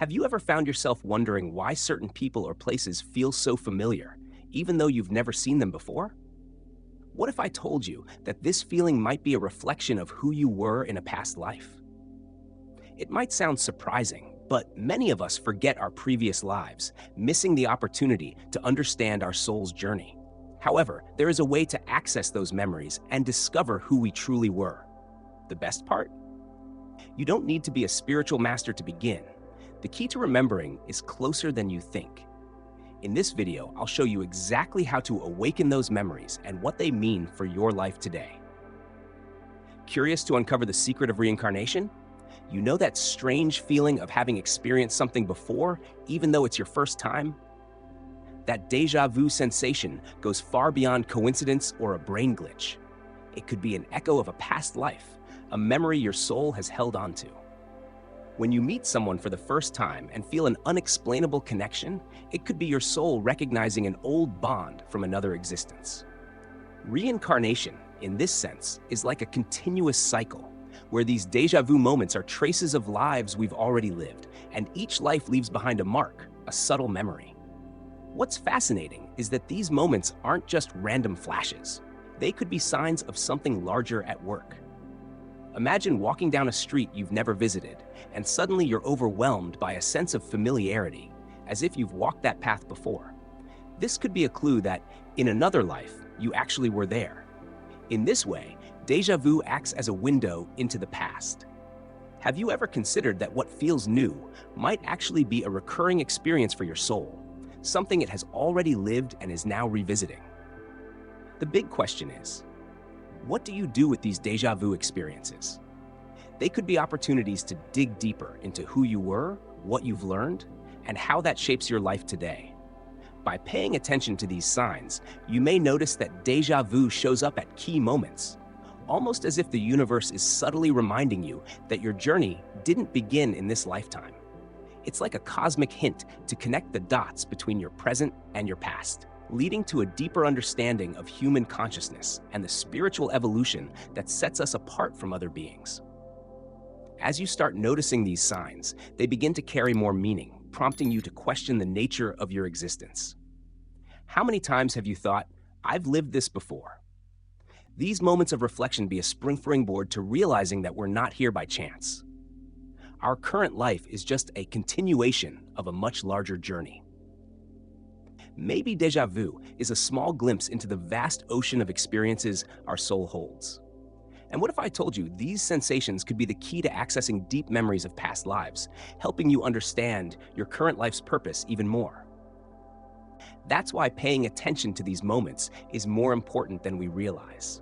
Have you ever found yourself wondering why certain people or places feel so familiar, even though you've never seen them before? What if I told you that this feeling might be a reflection of who you were in a past life? It might sound surprising, but many of us forget our previous lives, missing the opportunity to understand our soul's journey. However, there is a way to access those memories and discover who we truly were. The best part? You don't need to be a spiritual master to begin. The key to remembering is closer than you think. In this video, I'll show you exactly how to awaken those memories and what they mean for your life today. Curious to uncover the secret of reincarnation? You know that strange feeling of having experienced something before, even though it's your first time? That déjà vu sensation goes far beyond coincidence or a brain glitch. It could be an echo of a past life, a memory your soul has held onto. When you meet someone for the first time and feel an unexplainable connection, it could be your soul recognizing an old bond from another existence. Reincarnation, in this sense, is like a continuous cycle, where these déjà vu moments are traces of lives we've already lived, and each life leaves behind a mark, a subtle memory. What's fascinating is that these moments aren't just random flashes. They could be signs of something larger at work. Imagine walking down a street you've never visited, and suddenly you're overwhelmed by a sense of familiarity, as if you've walked that path before. This could be a clue that, in another life, you actually were there. In this way, déjà vu acts as a window into the past. Have you ever considered that what feels new might actually be a recurring experience for your soul, something it has already lived and is now revisiting? The big question is, what do you do with these déjà vu experiences? They could be opportunities to dig deeper into who you were, what you've learned, and how that shapes your life today. By paying attention to these signs, you may notice that déjà vu shows up at key moments, almost as if the universe is subtly reminding you that your journey didn't begin in this lifetime. It's like a cosmic hint to connect the dots between your present and your past, leading to a deeper understanding of human consciousness and the spiritual evolution that sets us apart from other beings. As you start noticing these signs, they begin to carry more meaning, prompting you to question the nature of your existence. How many times have you thought, "I've lived this before"? These moments of reflection be a springboard to realizing that we're not here by chance. Our current life is just a continuation of a much larger journey. Maybe déjà vu is a small glimpse into the vast ocean of experiences our soul holds. And what if I told you these sensations could be the key to accessing deep memories of past lives, helping you understand your current life's purpose even more? That's why paying attention to these moments is more important than we realize.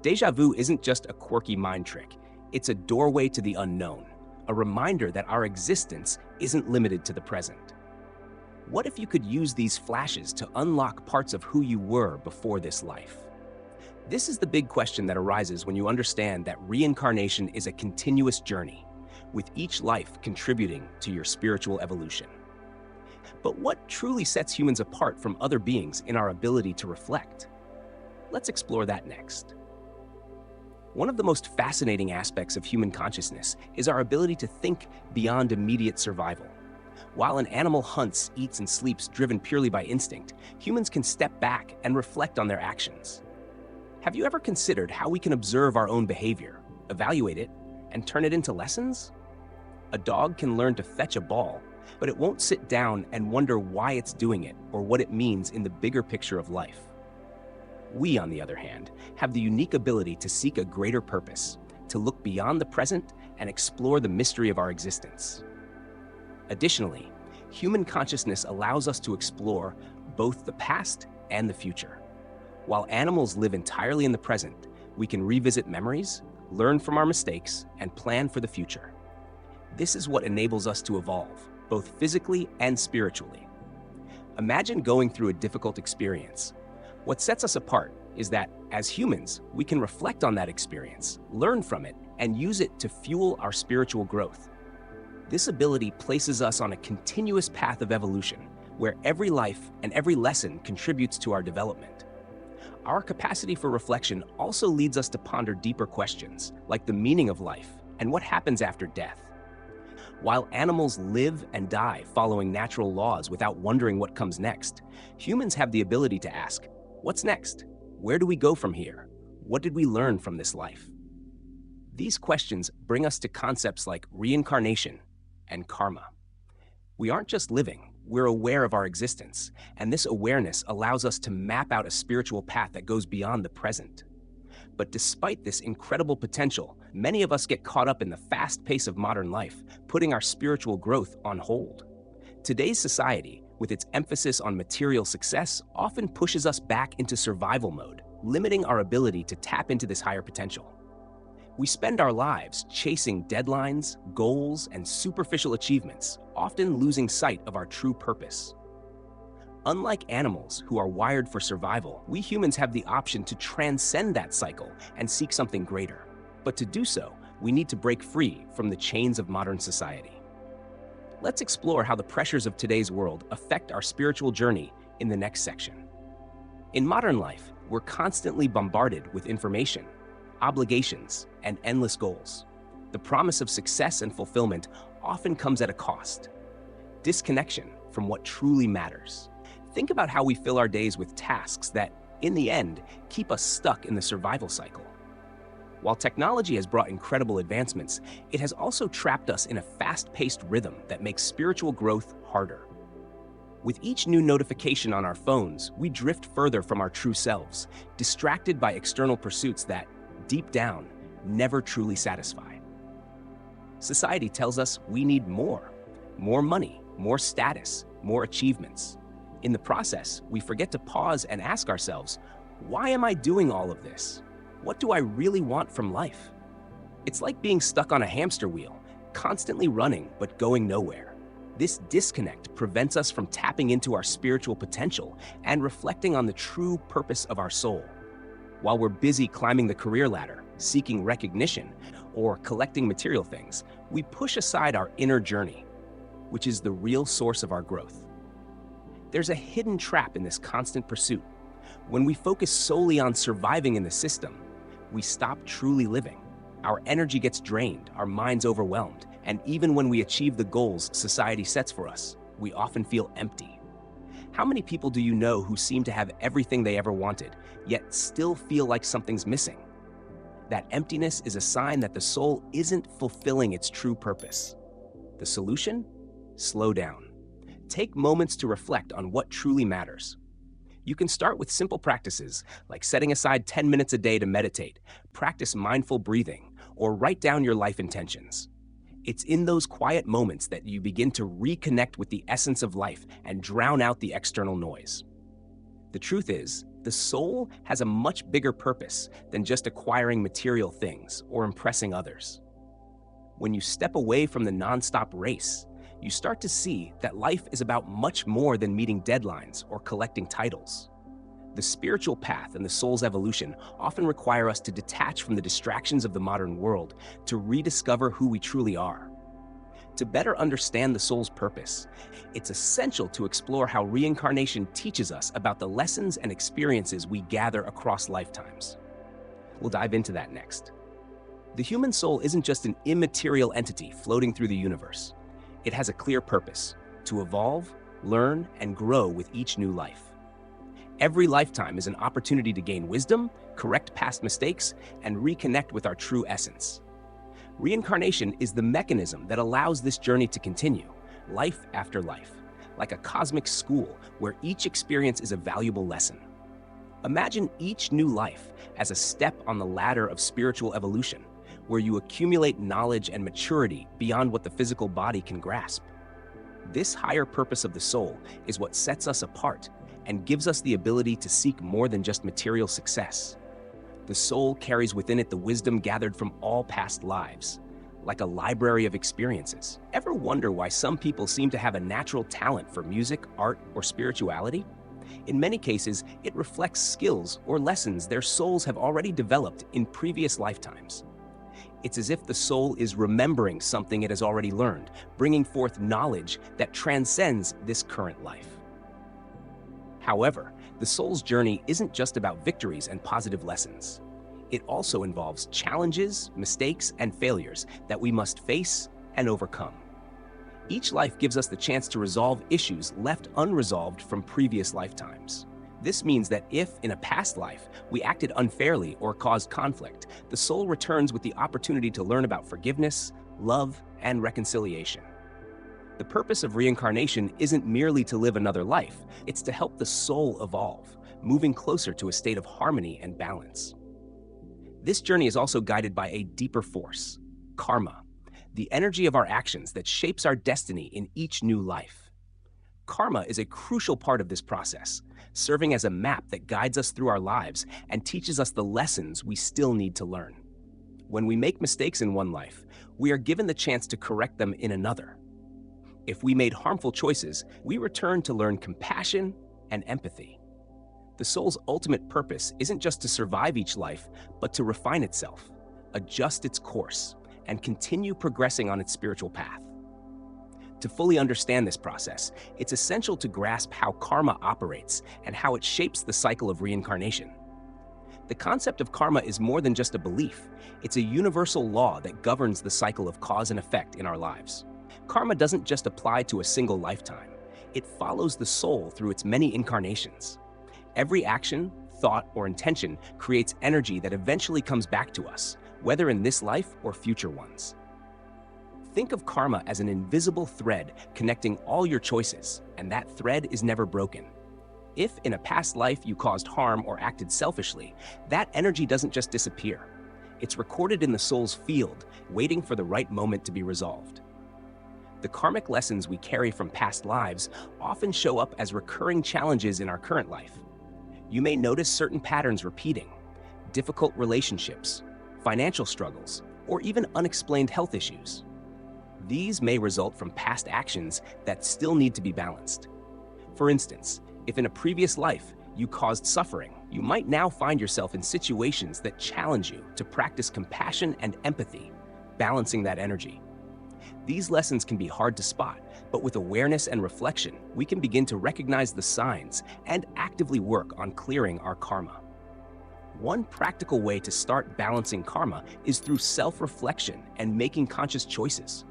Déjà vu isn't just a quirky mind trick, it's a doorway to the unknown, a reminder that our existence isn't limited to the present. What if you could use these flashes to unlock parts of who you were before this life? This is the big question that arises when you understand that reincarnation is a continuous journey, with each life contributing to your spiritual evolution. But what truly sets humans apart from other beings in our ability to reflect? Let's explore that next. One of the most fascinating aspects of human consciousness is our ability to think beyond immediate survival. While an animal hunts, eats, and sleeps driven purely by instinct, humans can step back and reflect on their actions. Have you ever considered how we can observe our own behavior, evaluate it, and turn it into lessons? A dog can learn to fetch a ball, but it won't sit down and wonder why it's doing it or what it means in the bigger picture of life. We, on the other hand, have the unique ability to seek a greater purpose, to look beyond the present and explore the mystery of our existence. Additionally, human consciousness allows us to explore both the past and the future. While animals live entirely in the present, we can revisit memories, learn from our mistakes, and plan for the future. This is what enables us to evolve, both physically and spiritually. Imagine going through a difficult experience. What sets us apart is that, as humans, we can reflect on that experience, learn from it, and use it to fuel our spiritual growth. This ability places us on a continuous path of evolution, where every life and every lesson contributes to our development. Our capacity for reflection also leads us to ponder deeper questions, like the meaning of life and what happens after death. While animals live and die following natural laws without wondering what comes next, humans have the ability to ask, what's next? Where do we go from here? What did we learn from this life? These questions bring us to concepts like reincarnation and karma. We aren't just living, we're aware of our existence, and this awareness allows us to map out a spiritual path that goes beyond the present. But despite this incredible potential, many of us get caught up in the fast pace of modern life, putting our spiritual growth on hold. Today's society, with its emphasis on material success, often pushes us back into survival mode, limiting our ability to tap into this higher potential. We spend our lives chasing deadlines, goals, and superficial achievements, often losing sight of our true purpose. Unlike animals who are wired for survival, we humans have the option to transcend that cycle and seek something greater. But to do so, we need to break free from the chains of modern society. Let's explore how the pressures of today's world affect our spiritual journey in the next section. In modern life, we're constantly bombarded with information, obligations, and endless goals. The promise of success and fulfillment often comes at a cost. Disconnection from what truly matters. Think about how we fill our days with tasks that, in the end, keep us stuck in the survival cycle. While technology has brought incredible advancements, it has also trapped us in a fast-paced rhythm that makes spiritual growth harder. With each new notification on our phones, we drift further from our true selves, distracted by external pursuits that, deep down, never truly satisfy. Society tells us we need more money, more status, more achievements. In the process, we forget to pause and ask ourselves, why am I doing all of this? What do I really want from life? It's like being stuck on a hamster wheel, constantly running but going nowhere. This disconnect prevents us from tapping into our spiritual potential and reflecting on the true purpose of our soul. While we're busy climbing the career ladder, seeking recognition, or collecting material things, we push aside our inner journey, which is the real source of our growth. There's a hidden trap in this constant pursuit. When we focus solely on surviving in the system, we stop truly living. Our energy gets drained, our minds overwhelmed, and even when we achieve the goals society sets for us, we often feel empty. How many people do you know who seem to have everything they ever wanted, yet still feel like something's missing? That emptiness is a sign that the soul isn't fulfilling its true purpose. The solution? Slow down. Take moments to reflect on what truly matters. You can start with simple practices like setting aside 10 minutes a day to meditate, practice mindful breathing, or write down your life intentions. It's in those quiet moments that you begin to reconnect with the essence of life and drown out the external noise. The truth is, the soul has a much bigger purpose than just acquiring material things or impressing others. When you step away from the nonstop race, you start to see that life is about much more than meeting deadlines or collecting titles. The spiritual path and the soul's evolution often require us to detach from the distractions of the modern world to rediscover who we truly are. To better understand the soul's purpose, it's essential to explore how reincarnation teaches us about the lessons and experiences we gather across lifetimes. We'll dive into that next. The human soul isn't just an immaterial entity floating through the universe. It has a clear purpose: to evolve, learn, and grow with each new life. Every lifetime is an opportunity to gain wisdom, correct past mistakes, and reconnect with our true essence. Reincarnation is the mechanism that allows this journey to continue, life after life, like a cosmic school where each experience is a valuable lesson. Imagine each new life as a step on the ladder of spiritual evolution, where you accumulate knowledge and maturity beyond what the physical body can grasp. This higher purpose of the soul is what sets us apart and gives us the ability to seek more than just material success. The soul carries within it the wisdom gathered from all past lives, like a library of experiences. Ever wonder why some people seem to have a natural talent for music, art, or spirituality? In many cases, it reflects skills or lessons their souls have already developed in previous lifetimes. It's as if the soul is remembering something it has already learned, bringing forth knowledge that transcends this current life. However, the soul's journey isn't just about victories and positive lessons. It also involves challenges, mistakes, and failures that we must face and overcome. Each life gives us the chance to resolve issues left unresolved from previous lifetimes. This means that if, in a past life, we acted unfairly or caused conflict, the soul returns with the opportunity to learn about forgiveness, love, and reconciliation. The purpose of reincarnation isn't merely to live another life, it's to help the soul evolve, moving closer to a state of harmony and balance. This journey is also guided by a deeper force, karma, the energy of our actions that shapes our destiny in each new life. Karma is a crucial part of this process, serving as a map that guides us through our lives and teaches us the lessons we still need to learn. When we make mistakes in one life, we are given the chance to correct them in another. If we made harmful choices, we return to learn compassion and empathy. The soul's ultimate purpose isn't just to survive each life, but to refine itself, adjust its course, and continue progressing on its spiritual path. To fully understand this process, it's essential to grasp how karma operates and how it shapes the cycle of reincarnation. The concept of karma is more than just a belief. It's a universal law that governs the cycle of cause and effect in our lives. Karma doesn't just apply to a single lifetime. It follows the soul through its many incarnations. Every action, thought, or intention creates energy that eventually comes back to us, whether in this life or future ones. Think of karma as an invisible thread connecting all your choices, and that thread is never broken. If in a past life you caused harm or acted selfishly, that energy doesn't just disappear. It's recorded in the soul's field, waiting for the right moment to be resolved. The karmic lessons we carry from past lives often show up as recurring challenges in our current life. You may notice certain patterns repeating: difficult relationships, financial struggles, or even unexplained health issues. These may result from past actions that still need to be balanced. For instance, if in a previous life you caused suffering, you might now find yourself in situations that challenge you to practice compassion and empathy, balancing that energy. These lessons can be hard to spot, but with awareness and reflection, we can begin to recognize the signs and actively work on clearing our karma. One practical way to start balancing karma is through self-reflection and making conscious choices.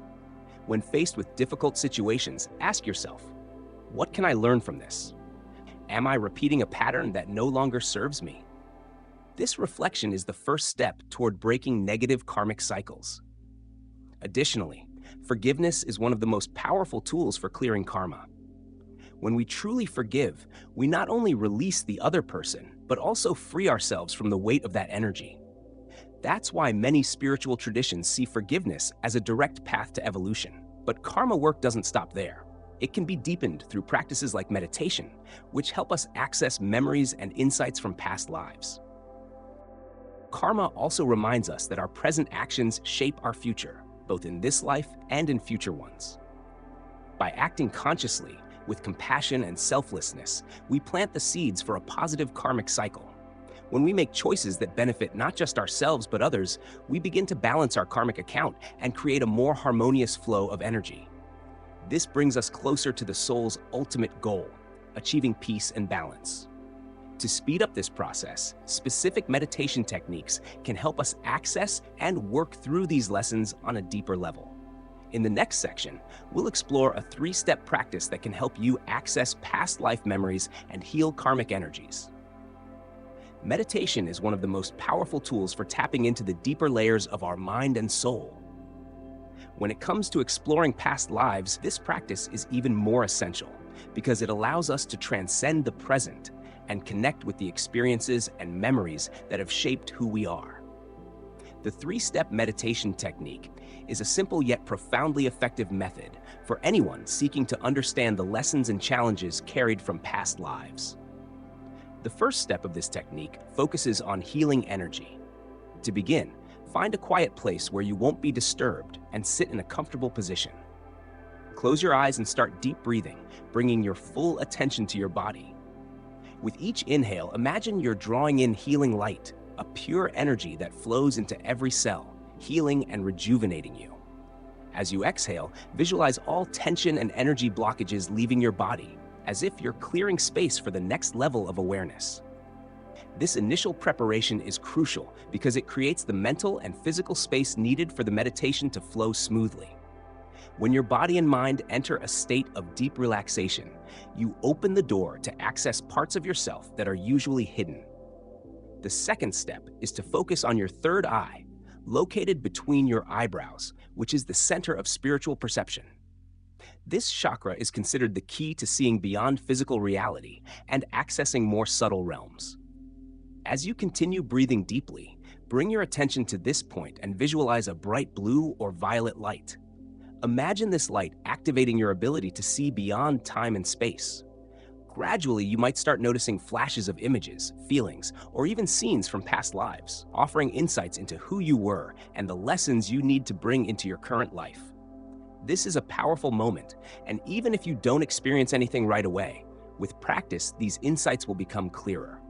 When faced with difficult situations, ask yourself, what can I learn from this? Am I repeating a pattern that no longer serves me? This reflection is the first step toward breaking negative karmic cycles. Additionally, forgiveness is one of the most powerful tools for clearing karma. When we truly forgive, we not only release the other person, but also free ourselves from the weight of that energy. That's why many spiritual traditions see forgiveness as a direct path to evolution. But karma work doesn't stop there. It can be deepened through practices like meditation, which help us access memories and insights from past lives. Karma also reminds us that our present actions shape our future, both in this life and in future ones. By acting consciously, with compassion and selflessness, we plant the seeds for a positive karmic cycle. When we make choices that benefit not just ourselves but others, we begin to balance our karmic account and create a more harmonious flow of energy. This brings us closer to the soul's ultimate goal, achieving peace and balance. To speed up this process, specific meditation techniques can help us access and work through these lessons on a deeper level. In the next section, we'll explore a 3-step practice that can help you access past life memories and heal karmic energies. Meditation is one of the most powerful tools for tapping into the deeper layers of our mind and soul. When it comes to exploring past lives, this practice is even more essential because it allows us to transcend the present and connect with the experiences and memories that have shaped who we are. The 3-step meditation technique is a simple yet profoundly effective method for anyone seeking to understand the lessons and challenges carried from past lives. The first step of this technique focuses on healing energy. To begin, find a quiet place where you won't be disturbed and sit in a comfortable position. Close your eyes and start deep breathing, bringing your full attention to your body. With each inhale, imagine you're drawing in healing light, a pure energy that flows into every cell, healing and rejuvenating you. As you exhale, visualize all tension and energy blockages leaving your body, as if you're clearing space for the next level of awareness. This initial preparation is crucial because it creates the mental and physical space needed for the meditation to flow smoothly. When your body and mind enter a state of deep relaxation, you open the door to access parts of yourself that are usually hidden. The second step is to focus on your third eye, located between your eyebrows, which is the center of spiritual perception. This chakra is considered the key to seeing beyond physical reality and accessing more subtle realms. As you continue breathing deeply, bring your attention to this point and visualize a bright blue or violet light. Imagine this light activating your ability to see beyond time and space. Gradually, you might start noticing flashes of images, feelings, or even scenes from past lives, offering insights into who you were and the lessons you need to bring into your current life. This is a powerful moment, and even if you don't experience anything right away, with practice, these insights will become clearer.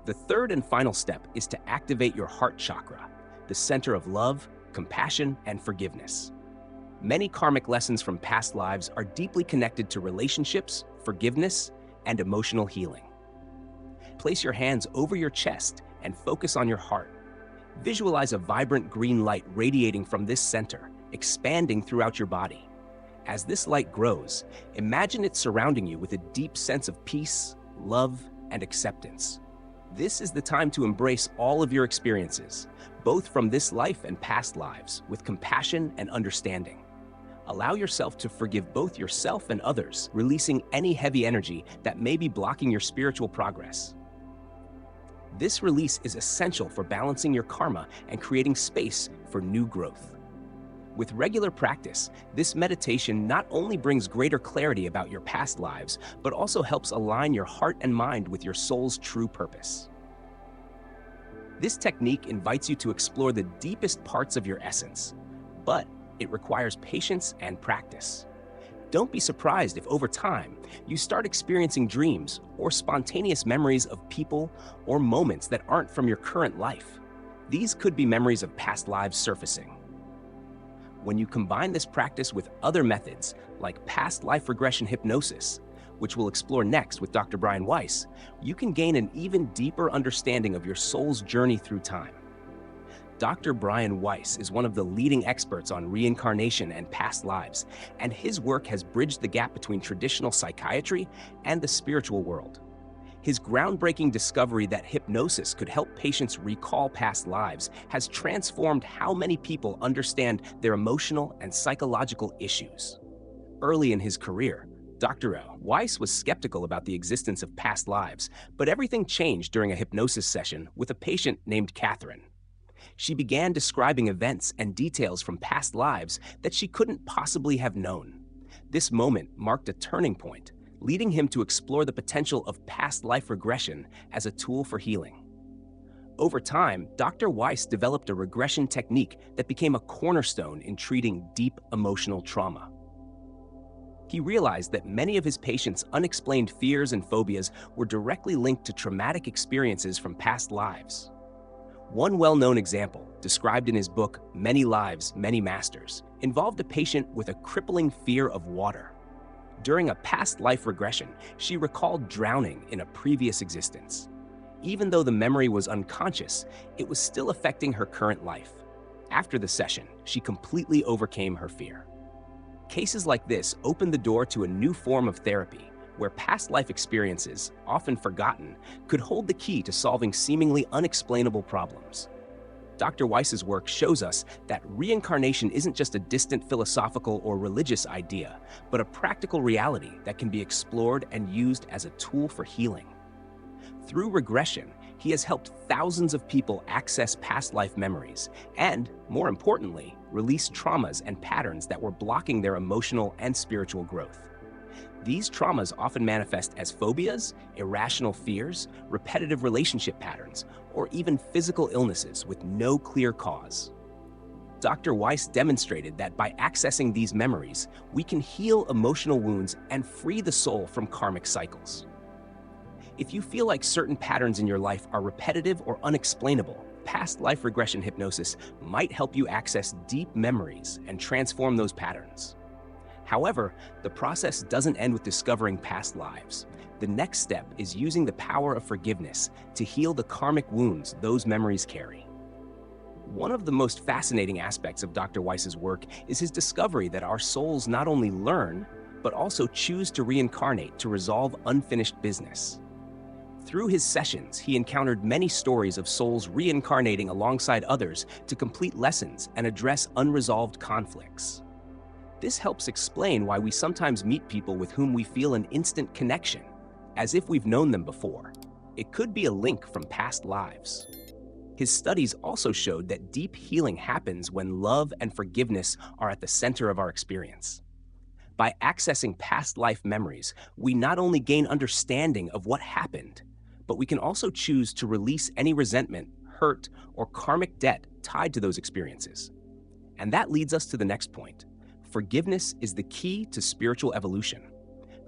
The third and final step is to activate your heart chakra, the center of love, compassion, and forgiveness. Many karmic lessons from past lives are deeply connected to relationships, forgiveness, and emotional healing. Place your hands over your chest and focus on your heart. Visualize a vibrant green light radiating from this center, expanding throughout your body. As this light grows, imagine it surrounding you with a deep sense of peace, love, and acceptance. This is the time to embrace all of your experiences, both from this life and past lives, with compassion and understanding. Allow yourself to forgive both yourself and others, releasing any heavy energy that may be blocking your spiritual progress. This release is essential for balancing your karma and creating space for new growth. With regular practice, this meditation not only brings greater clarity about your past lives, but also helps align your heart and mind with your soul's true purpose. This technique invites you to explore the deepest parts of your essence, but it requires patience and practice. Don't be surprised if over time you start experiencing dreams or spontaneous memories of people or moments that aren't from your current life. These could be memories of past lives surfacing. When you combine this practice with other methods like past life regression hypnosis, which we'll explore next with Dr. Brian Weiss, you can gain an even deeper understanding of your soul's journey through time. Dr. Brian Weiss is one of the leading experts on reincarnation and past lives, and his work has bridged the gap between traditional psychiatry and the spiritual world. His groundbreaking discovery that hypnosis could help patients recall past lives has transformed how many people understand their emotional and psychological issues. Early in his career, Dr. Weiss was skeptical about the existence of past lives, but everything changed during a hypnosis session with a patient named Catherine. She began describing events and details from past lives that she couldn't possibly have known. This moment marked a turning point, leading him to explore the potential of past life regression as a tool for healing. Over time, Dr. Weiss developed a regression technique that became a cornerstone in treating deep emotional trauma. He realized that many of his patients' unexplained fears and phobias were directly linked to traumatic experiences from past lives. One well-known example, described in his book, Many Lives, Many Masters, involved a patient with a crippling fear of water. During a past life regression, she recalled drowning in a previous existence. Even though the memory was unconscious, it was still affecting her current life. After the session, she completely overcame her fear. Cases like this opened the door to a new form of therapy, where past life experiences, often forgotten, could hold the key to solving seemingly unexplainable problems. Dr. Weiss's work shows us that reincarnation isn't just a distant philosophical or religious idea, but a practical reality that can be explored and used as a tool for healing. Through regression, he has helped thousands of people access past life memories and, more importantly, release traumas and patterns that were blocking their emotional and spiritual growth. These traumas often manifest as phobias, irrational fears, repetitive relationship patterns, or even physical illnesses with no clear cause. Dr. Weiss demonstrated that by accessing these memories, we can heal emotional wounds and free the soul from karmic cycles. If you feel like certain patterns in your life are repetitive or unexplainable, past life regression hypnosis might help you access deep memories and transform those patterns. However, the process doesn't end with discovering past lives. The next step is using the power of forgiveness to heal the karmic wounds those memories carry. One of the most fascinating aspects of Dr. Weiss's work is his discovery that our souls not only learn, but also choose to reincarnate to resolve unfinished business. Through his sessions, he encountered many stories of souls reincarnating alongside others to complete lessons and address unresolved conflicts. This helps explain why we sometimes meet people with whom we feel an instant connection, as if we've known them before. It could be a link from past lives. His studies also showed that deep healing happens when love and forgiveness are at the center of our experience. By accessing past life memories, we not only gain understanding of what happened, but we can also choose to release any resentment, hurt, or karmic debt tied to those experiences. And that leads us to the next point. Forgiveness is the key to spiritual evolution.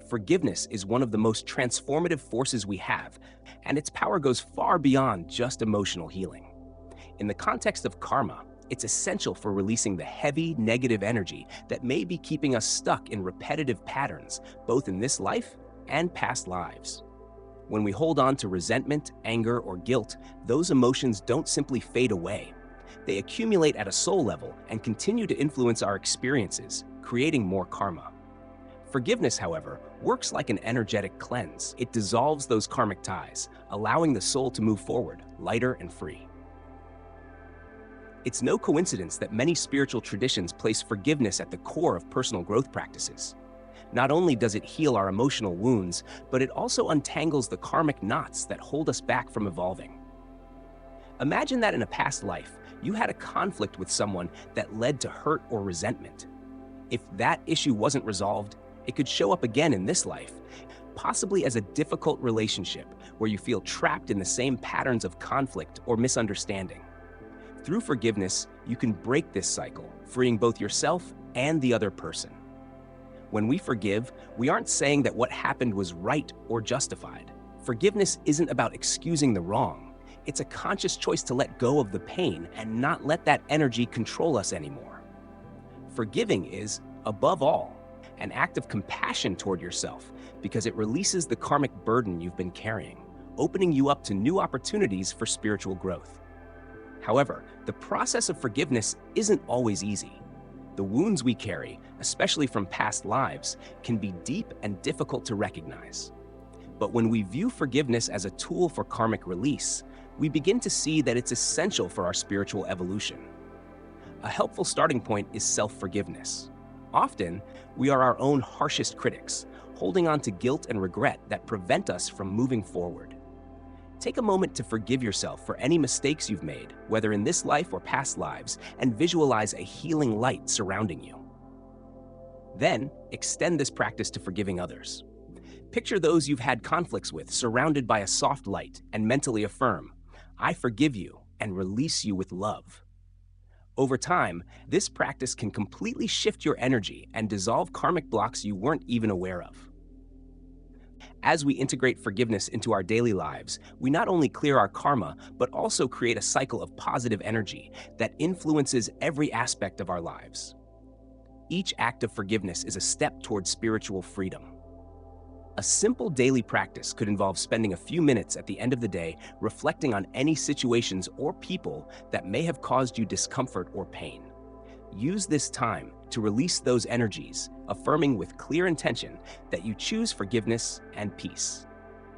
Forgiveness is one of the most transformative forces we have, and its power goes far beyond just emotional healing. In the context of karma, it's essential for releasing the heavy, negative energy that may be keeping us stuck in repetitive patterns, both in this life and past lives. When we hold on to resentment, anger, or guilt, those emotions don't simply fade away. They accumulate at a soul level and continue to influence our experiences, creating more karma. Forgiveness, however, works like an energetic cleanse. It dissolves those karmic ties, allowing the soul to move forward, lighter and free. It's no coincidence that many spiritual traditions place forgiveness at the core of personal growth practices. Not only does it heal our emotional wounds, but it also untangles the karmic knots that hold us back from evolving. Imagine that in a past life, you had a conflict with someone that led to hurt or resentment. If that issue wasn't resolved, it could show up again in this life, possibly as a difficult relationship where you feel trapped in the same patterns of conflict or misunderstanding. Through forgiveness, you can break this cycle, freeing both yourself and the other person. When we forgive, we aren't saying that what happened was right or justified. Forgiveness isn't about excusing the wrong. It's a conscious choice to let go of the pain and not let that energy control us anymore. Forgiving is, above all, an act of compassion toward yourself because it releases the karmic burden you've been carrying, opening you up to new opportunities for spiritual growth. However, the process of forgiveness isn't always easy. The wounds we carry, especially from past lives, can be deep and difficult to recognize. But when we view forgiveness as a tool for karmic release, we begin to see that it's essential for our spiritual evolution. A helpful starting point is self-forgiveness. Often, we are our own harshest critics, holding on to guilt and regret that prevent us from moving forward. Take a moment to forgive yourself for any mistakes you've made, whether in this life or past lives, and visualize a healing light surrounding you. Then, extend this practice to forgiving others. Picture those you've had conflicts with surrounded by a soft light and mentally affirm, "I forgive you," and release you with love. Over time, this practice can completely shift your energy and dissolve karmic blocks you weren't even aware of. As we integrate forgiveness into our daily lives, we not only clear our karma, but also create a cycle of positive energy that influences every aspect of our lives. Each act of forgiveness is a step toward spiritual freedom. A simple daily practice could involve spending a few minutes at the end of the day reflecting on any situations or people that may have caused you discomfort or pain. Use this time to release those energies, affirming with clear intention that you choose forgiveness and peace.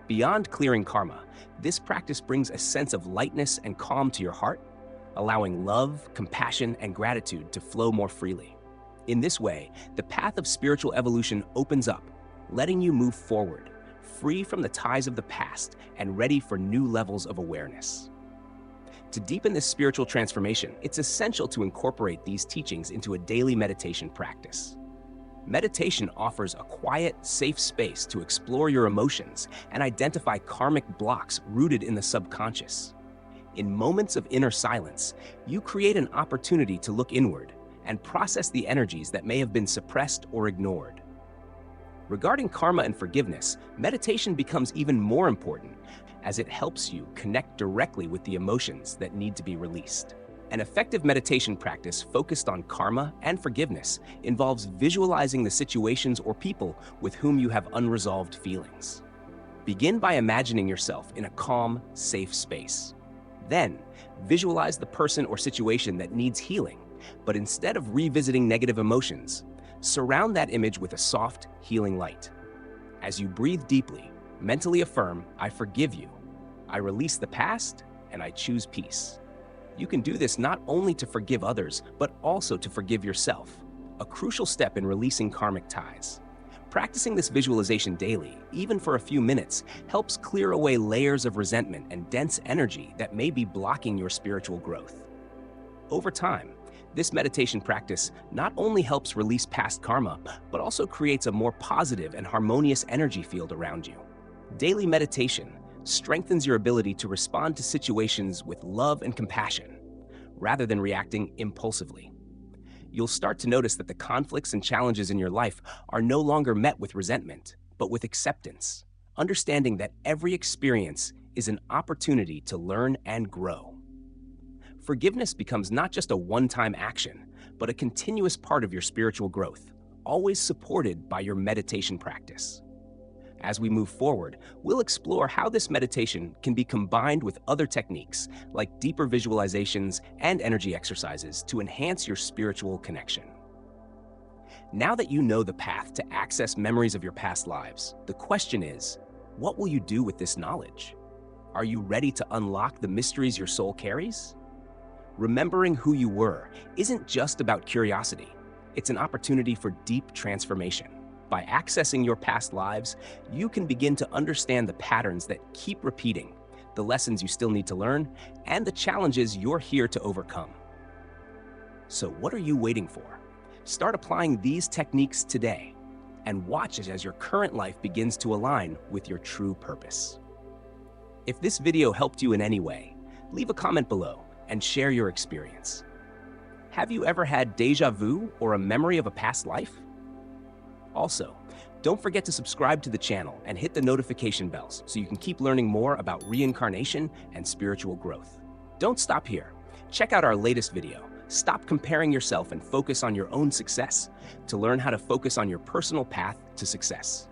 Beyond clearing karma, this practice brings a sense of lightness and calm to your heart, allowing love, compassion, and gratitude to flow more freely. In this way, the path of spiritual evolution opens up, letting you move forward, free from the ties of the past and ready for new levels of awareness. To deepen this spiritual transformation, it's essential to incorporate these teachings into a daily meditation practice. Meditation offers a quiet, safe space to explore your emotions and identify karmic blocks rooted in the subconscious. In moments of inner silence, you create an opportunity to look inward and process the energies that may have been suppressed or ignored. Regarding karma and forgiveness, meditation becomes even more important as it helps you connect directly with the emotions that need to be released. An effective meditation practice focused on karma and forgiveness involves visualizing the situations or people with whom you have unresolved feelings. Begin by imagining yourself in a calm, safe space. Then, visualize the person or situation that needs healing, but instead of revisiting negative emotions, surround that image with a soft, healing light. As you breathe deeply, mentally affirm, I forgive you. I release the past, and I choose peace. You can do this not only to forgive others, but also to forgive yourself, a crucial step in releasing karmic ties. Practicing this visualization daily, even for a few minutes, helps clear away layers of resentment and dense energy that may be blocking your spiritual growth. Over time, this meditation practice not only helps release past karma, but also creates a more positive and harmonious energy field around you. Daily meditation strengthens your ability to respond to situations with love and compassion, rather than reacting impulsively. You'll start to notice that the conflicts and challenges in your life are no longer met with resentment, but with acceptance, understanding that every experience is an opportunity to learn and grow. Forgiveness becomes not just a one-time action, but a continuous part of your spiritual growth, always supported by your meditation practice. As we move forward, we'll explore how this meditation can be combined with other techniques like deeper visualizations and energy exercises to enhance your spiritual connection. Now that you know the path to access memories of your past lives, the question is, what will you do with this knowledge? Are you ready to unlock the mysteries your soul carries? Remembering who you were isn't just about curiosity. It's an opportunity for deep transformation. By accessing your past lives, you can begin to understand the patterns that keep repeating, the lessons you still need to learn, and the challenges you're here to overcome. So what are you waiting for? Start applying these techniques today and watch as your current life begins to align with your true purpose. If this video helped you in any way, leave a comment below and share your experience. Have you ever had déjà vu or a memory of a past life? Also, don't forget to subscribe to the channel and hit the notification bells so you can keep learning more about reincarnation and spiritual growth. Don't stop here. Check out our latest video, Stop Comparing Yourself and Focus on Your Own Success, to learn how to focus on your personal path to success.